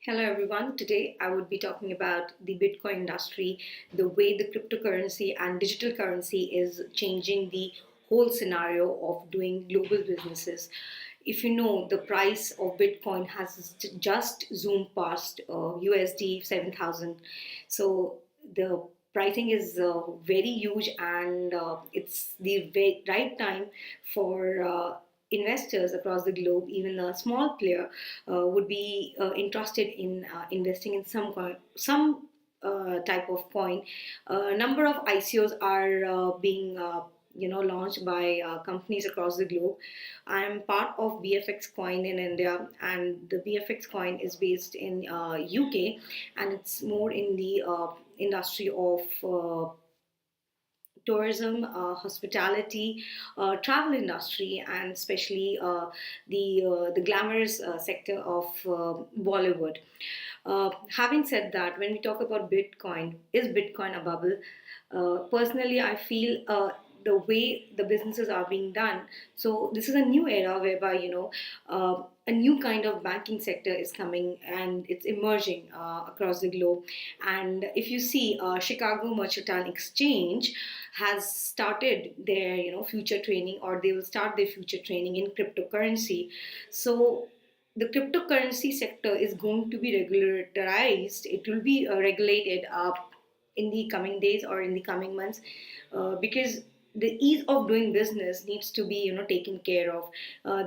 Hello everyone. Today I would be talking about the Bitcoin industry, the way the cryptocurrency and digital currency is changing the whole scenario of doing global businesses. If you know, the price of Bitcoin has just zoomed past USD 7,000. So the pricing is very huge, and it's the right time for investors across the globe, even a small player, would be interested in investing in some type of coin. A number of ICOs are being launched by companies across the globe. I am part of BFX Coin in India, and the BFX Coin is based in UK, and it's more in the industry of tourism, hospitality, travel industry, and especially the glamorous sector of Bollywood. Having said that, when we talk about Bitcoin, is Bitcoin a bubble? Personally, I feel the way the businesses are being done. So this is a new era whereby a new kind of banking sector is coming and it's emerging across the globe. And if you see, Chicago Mercantile Exchange has started their future training, or they will start their future training in cryptocurrency. So the cryptocurrency sector is going to be regularized. It will be regulated in the coming days or in the coming months, because the ease of doing business needs to be taken care of.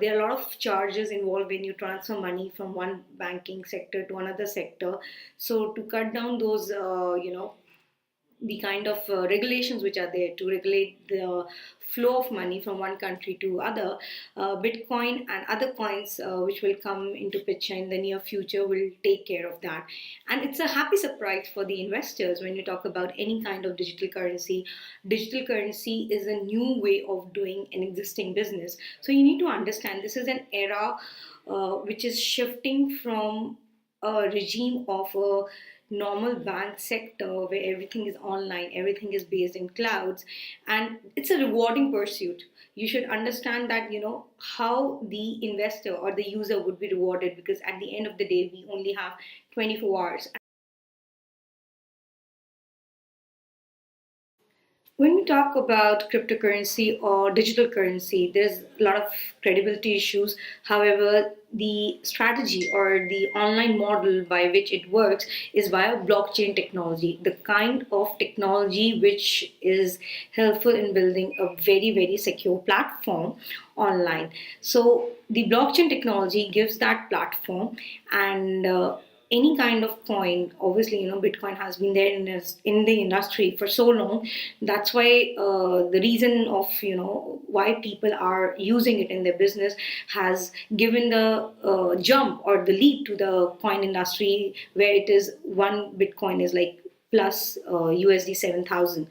There are a lot of charges involved when you transfer money from one banking sector to another sector. So to cut down those the kind of regulations which are there to regulate the flow of money from one country to other, Bitcoin and other coins which will come into picture in the near future will take care of that. And it's a happy surprise for the investors when you talk about any kind of digital currency. Digital currency is a new way of doing an existing business. So you need to understand this is an era which is shifting from a regime of a normal bank sector where everything is online, everything is based in clouds, and it's a rewarding pursuit. You should understand that how the investor or the user would be rewarded, because at the end of the day we only have 24 hours. When we talk about cryptocurrency or digital currency, there's a lot of credibility issues. However, the strategy or the online model by which it works is via blockchain technology, the kind of technology which is helpful in building a very, very secure platform online. So, the blockchain technology gives that platform, and any kind of coin, obviously Bitcoin has been there in the industry for so long. That's why the reason of why people are using it in their business has given the jump or the leap to the coin industry, where it is one Bitcoin is like plus USD 7,000.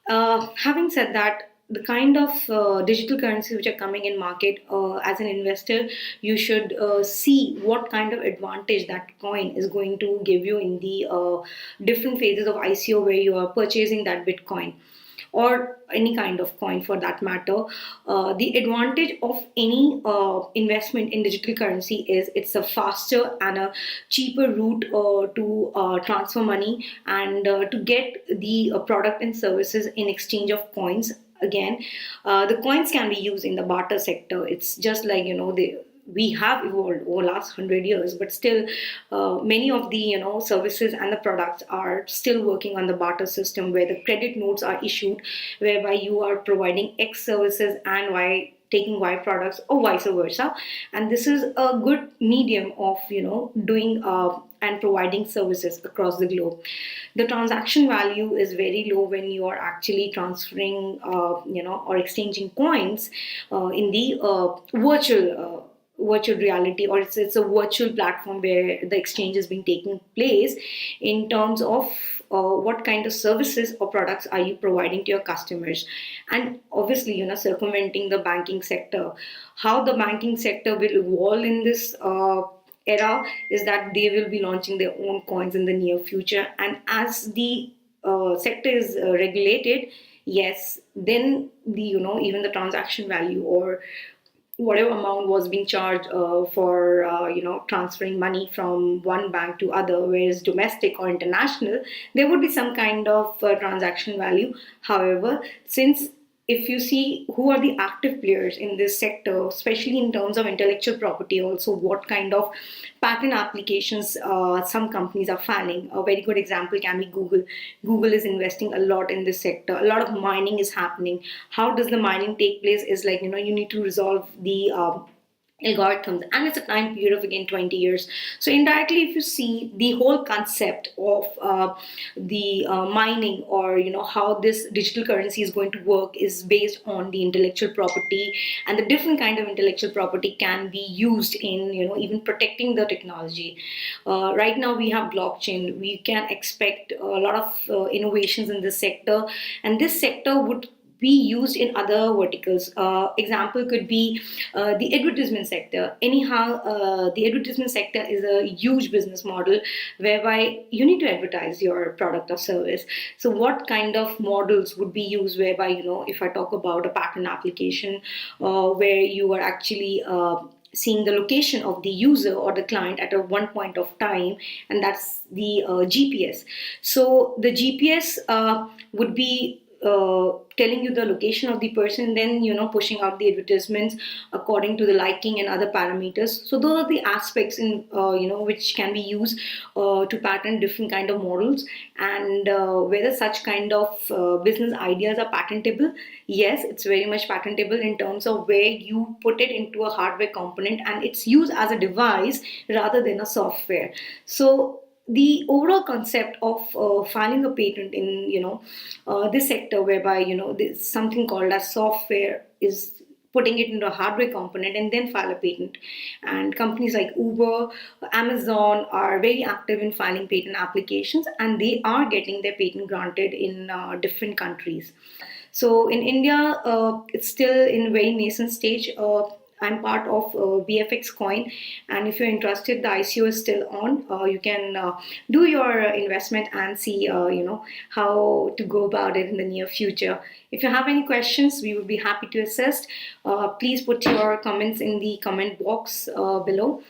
Having said that, the kind of digital currencies which are coming in market, as an investor, you should see what kind of advantage that coin is going to give you in the different phases of ICO where you are purchasing that Bitcoin or any kind of coin for that matter. The advantage of any investment in digital currency is it's a faster and a cheaper route to transfer money and to get the product and services in exchange of coins. Again, the coins can be used in the barter sector. It's just like we have evolved over last 100 years, but still many of the services and the products are still working on the barter system, where the credit notes are issued, whereby you are providing X services and Y taking Y products, or vice versa. And this is a good medium of doing and providing services across the globe. The transaction value is very low when you are actually transferring or exchanging coins in the virtual reality, or it's a virtual platform where the exchange is being taking place in terms of what kind of services or products are you providing to your customers. And obviously circumventing the banking sector, how the banking sector will evolve in this era is that they will be launching their own coins in the near future. And as the sector is regulated, yes, then the even the transaction value or whatever amount was being charged for transferring money from one bank to other, whereas domestic or international, there would be some kind of transaction value. However, since if you see who are the active players in this sector, especially in terms of intellectual property, also what kind of patent applications some companies are filing. A very good example can be Google. Google is investing a lot in this sector. A lot of mining is happening. How does the mining take place? Is like, you need to resolve the algorithms, and it's a time period of again 20 years. So indirectly, if you see the whole concept of the mining, or how this digital currency is going to work, is based on the intellectual property, and the different kind of intellectual property can be used in even protecting the technology. Right now we have blockchain. We can expect a lot of innovations in this sector, and this sector would be used in other verticals. Example could be the advertisement sector. Anyhow, the advertisement sector is a huge business model whereby you need to advertise your product or service. So, what kind of models would be used whereby, if I talk about a patent application where you are actually seeing the location of the user or the client at a one point of time, and that's the GPS. So the GPS would be telling you the location of the person, then pushing out the advertisements according to the liking and other parameters. So those are the aspects in which can be used to patent different kind of models. And whether such kind of business ideas are patentable, yes, it's very much patentable in terms of where you put it into a hardware component and it's used as a device rather than a software. So the overall concept of filing a patent in this sector, whereby there's something called as software, is putting it into a hardware component and then file a patent. And companies like Uber, Amazon are very active in filing patent applications, and they are getting their patent granted in different countries. So in India, it's still in very nascent stage. I'm part of BFX Coin, and if you're interested, the ICO is still on. You can do your investment and see, how to go about it in the near future. If you have any questions, we would be happy to assist. Please put your comments in the comment box below.